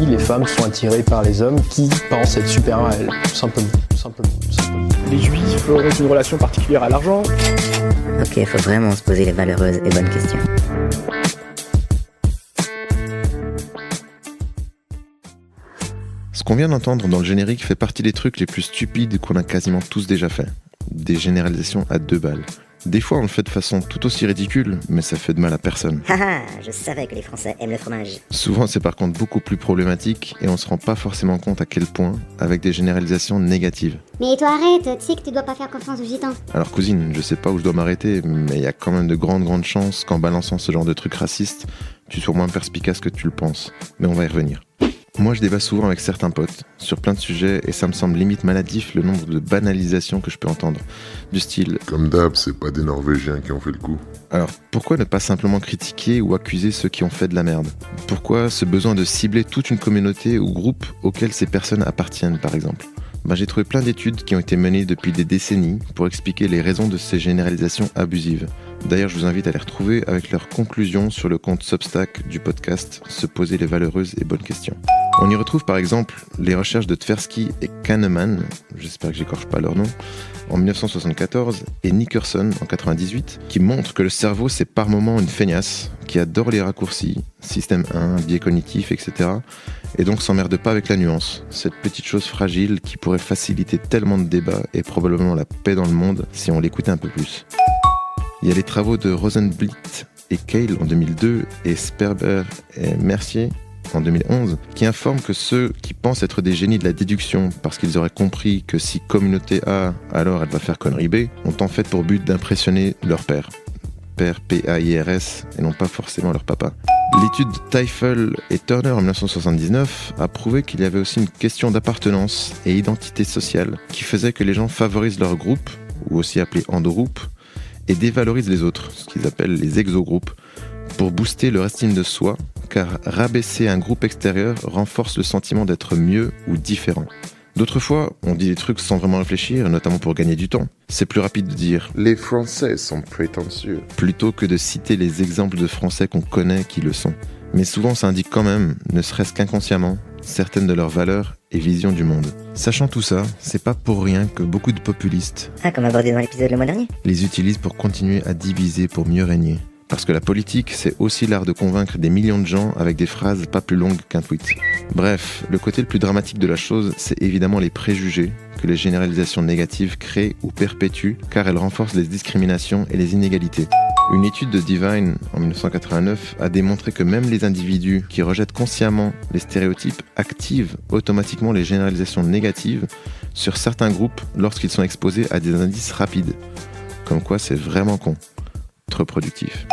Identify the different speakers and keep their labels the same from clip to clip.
Speaker 1: Les femmes sont attirées par les hommes qui pensent être supérieurs à elles, simplement.
Speaker 2: Les juifs auraient une relation particulière à l'argent.
Speaker 3: Ok, faut vraiment se poser les valeureuses et bonnes questions.
Speaker 4: Ce qu'on vient d'entendre dans le générique fait partie des trucs les plus stupides qu'on a quasiment tous déjà fait. Des généralisations à 2 balles. Des fois on le fait de façon tout aussi ridicule, mais ça fait de mal à personne.
Speaker 3: Haha, je savais que les Français aiment le fromage.
Speaker 4: Souvent c'est par contre beaucoup plus problématique et on se rend pas forcément compte à quel point, avec des généralisations négatives.
Speaker 5: Mais toi arrête, tu sais que tu dois pas faire confiance aux gitans.
Speaker 4: Alors cousine, je sais pas où je dois m'arrêter, mais il y a quand même de grandes chances qu'en balançant ce genre de trucs racistes, tu sois moins perspicace que tu le penses. Mais on va y revenir. Moi je débat souvent avec certains potes sur plein de sujets et ça me semble limite maladif le nombre de banalisations que je peux entendre. Du style
Speaker 6: comme d'hab, c'est pas des Norvégiens qui ont fait le coup.
Speaker 4: Alors pourquoi ne pas simplement critiquer ou accuser ceux qui ont fait de la merde? Pourquoi ce besoin de cibler toute une communauté ou groupe auquel ces personnes appartiennent par exemple? J'ai trouvé plein d'études qui ont été menées depuis des décennies pour expliquer les raisons de ces généralisations abusives. D'ailleurs, je vous invite à les retrouver avec leurs conclusions sur le compte Substack du podcast Se poser les valeureuses et bonnes questions. On y retrouve par exemple les recherches de Tversky et Kahneman, j'espère que j'écorche pas leur nom, en 1974 et Nickerson en 98, qui montrent que le cerveau c'est par moments une feignasse, qui adore les raccourcis, système 1, biais cognitifs, etc. Et donc s'emmerde pas avec la nuance, cette petite chose fragile qui pourrait faciliter tellement de débats et probablement la paix dans le monde si on l'écoutait un peu plus. Il y a les travaux de Rosenblit et Cale en 2002 et Sperber et Mercier en 2011 qui informent que ceux qui pensent être des génies de la déduction parce qu'ils auraient compris que si communauté A, alors elle va faire connerie B, ont en fait pour but d'impressionner leur père. Père P-A-I-R-S et non pas forcément leur papa. L'étude de Teifel et Turner en 1979 a prouvé qu'il y avait aussi une question d'appartenance et identité sociale qui faisait que les gens favorisent leur groupe, ou aussi appelé endogroupe, et dévalorisent les autres, ce qu'ils appellent les exogroupes, pour booster leur estime de soi, car rabaisser un groupe extérieur renforce le sentiment d'être mieux ou différent. D'autres fois, on dit des trucs sans vraiment réfléchir, notamment pour gagner du temps. C'est plus rapide de dire « les Français sont prétentieux » plutôt que de citer les exemples de Français qu'on connaît qui le sont. Mais souvent ça indique quand même, ne serait-ce qu'inconsciemment, certaines de leurs valeurs et visions du monde. Sachant tout ça, c'est pas pour rien que beaucoup de populistes,
Speaker 3: comme abordé dans l'épisode le mois dernier,
Speaker 4: les utilisent pour continuer à diviser pour mieux régner. Parce que la politique, c'est aussi l'art de convaincre des millions de gens avec des phrases pas plus longues qu'un tweet. Bref, le côté le plus dramatique de la chose, c'est évidemment les préjugés que les généralisations négatives créent ou perpétuent, car elles renforcent les discriminations et les inégalités. Une étude de Divine en 1989 a démontré que même les individus qui rejettent consciemment les stéréotypes activent automatiquement les généralisations négatives sur certains groupes lorsqu'ils sont exposés à des indices rapides. Comme quoi c'est vraiment con. Trop productif.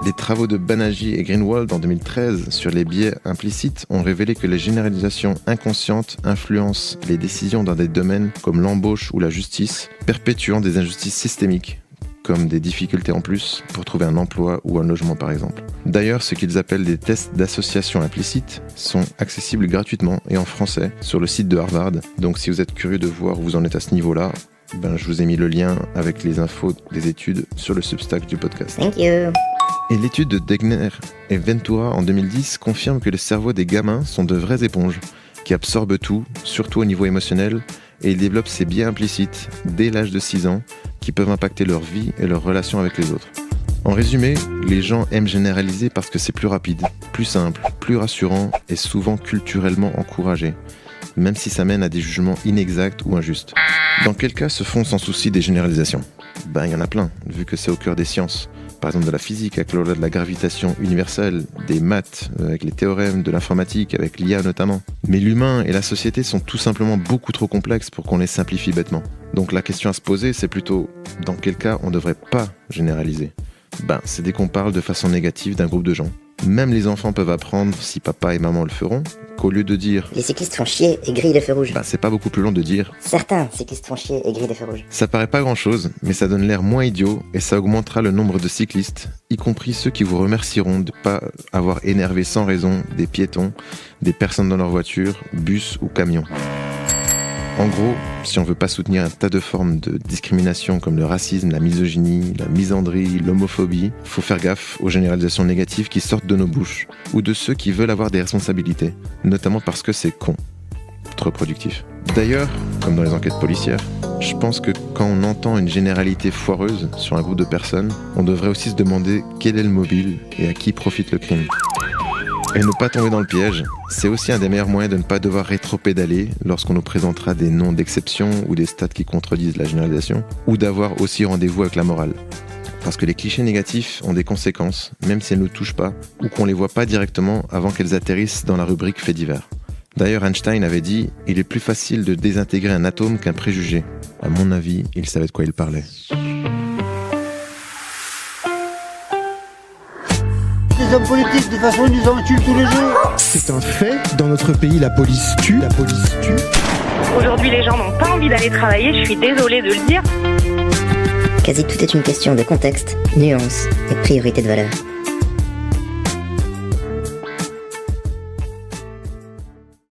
Speaker 4: Les travaux de Banerjee et Greenwald en 2013 sur les biais implicites ont révélé que les généralisations inconscientes influencent les décisions dans des domaines comme l'embauche ou la justice, perpétuant des injustices systémiques, comme des difficultés en plus pour trouver un emploi ou un logement par exemple. D'ailleurs, ce qu'ils appellent des tests d'association implicite sont accessibles gratuitement et en français sur le site de Harvard. Donc si vous êtes curieux de voir où vous en êtes à ce niveau-là, je vous ai mis le lien avec les infos des études sur le Substack du podcast.
Speaker 3: Thank you.
Speaker 4: Et l'étude de Degner et Ventura en 2010 confirme que les cerveaux des gamins sont de vraies éponges qui absorbent tout, surtout au niveau émotionnel, et ils développent ces biais implicites dès l'âge de 6 ans qui peuvent impacter leur vie et leurs relations avec les autres. En résumé, les gens aiment généraliser parce que c'est plus rapide, plus simple, plus rassurant et souvent culturellement encouragé, même si ça mène à des jugements inexacts ou injustes. Dans quel cas se font sans souci des généralisations? Il y en a plein, vu que c'est au cœur des sciences. Par exemple de la physique avec la loi de la gravitation universelle, des maths avec les théorèmes, de l'informatique avec l'IA notamment. Mais l'humain et la société sont tout simplement beaucoup trop complexes pour qu'on les simplifie bêtement. Donc la question à se poser, c'est plutôt dans quel cas on ne devrait pas généraliser? C'est dès qu'on parle de façon négative d'un groupe de gens. Même les enfants peuvent apprendre, si papa et maman le feront, qu'au lieu de dire
Speaker 3: les cyclistes font chier et grillent les feux rouges.
Speaker 4: C'est pas beaucoup plus long de dire
Speaker 3: certains cyclistes font chier et grillent les feux rouges.
Speaker 4: Ça paraît pas grand chose, mais ça donne l'air moins idiot et ça augmentera le nombre de cyclistes, y compris ceux qui vous remercieront de pas avoir énervé sans raison des piétons, des personnes dans leur voiture, bus ou camion. En gros, Si on veut pas soutenir un tas de formes de discrimination comme le racisme, la misogynie, la misandrie, l'homophobie, faut faire gaffe aux généralisations négatives qui sortent de nos bouches, ou de ceux qui veulent avoir des responsabilités, notamment parce que c'est con, trop productif. D'ailleurs, comme dans les enquêtes policières, je pense que quand on entend une généralité foireuse sur un groupe de personnes, on devrait aussi se demander quel est le mobile et à qui profite le crime. Et ne pas tomber dans le piège, c'est aussi un des meilleurs moyens de ne pas devoir rétro-pédaler lorsqu'on nous présentera des noms d'exception ou des stats qui contredisent la généralisation, ou d'avoir aussi rendez-vous avec la morale. Parce que les clichés négatifs ont des conséquences, même si elles ne nous touchent pas, ou qu'on ne les voit pas directement avant qu'elles atterrissent dans la rubrique faits divers. D'ailleurs, Einstein avait dit « Il est plus facile de désintégrer un atome qu'un préjugé ». À mon avis, il savait de quoi il parlait.
Speaker 7: Les hommes politiques, de toute façon, ils nous en tuent tous les jours.
Speaker 8: C'est un fait, dans notre pays, la police tue.
Speaker 9: Aujourd'hui, les gens n'ont pas envie d'aller travailler, je suis désolée de le dire.
Speaker 3: Quasi tout est une question de contexte, nuance et priorité de valeur.